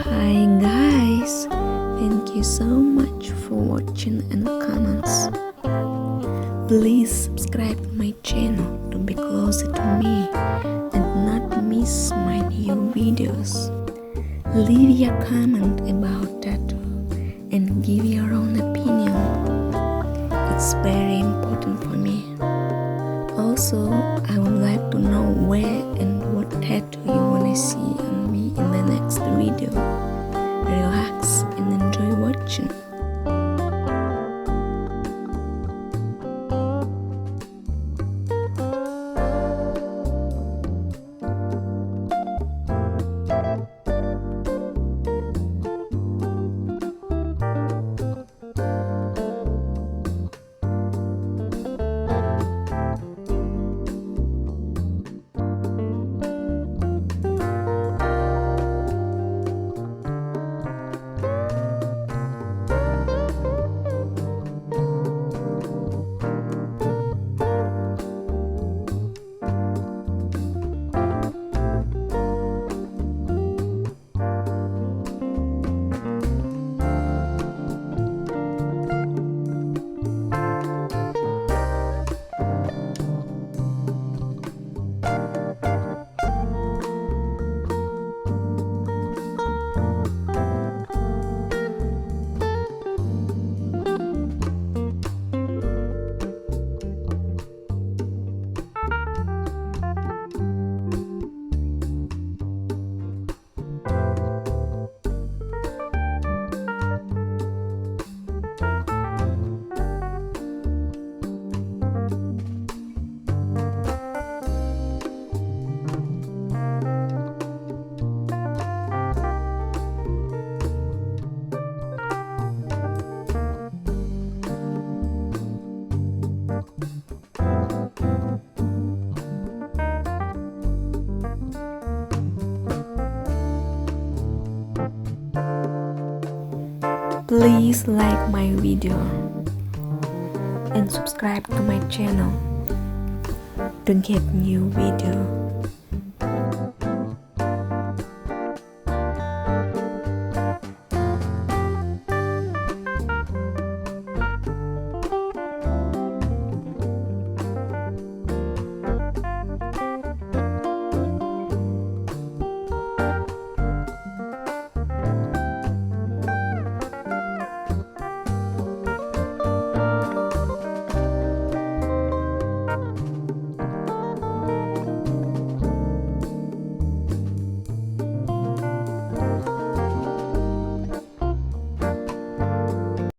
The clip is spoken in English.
Hi guys, thank you so much for watching and comments. Please subscribe to my channel to be closer to me and not miss my new videos. Leave your comment about tattoo and give your own opinion. It's very important for me. Also, I would like to know where and what tattoo you wanna see on me in the next video. Relax and enjoy watching. Please like my video and subscribe to my channel to get new video.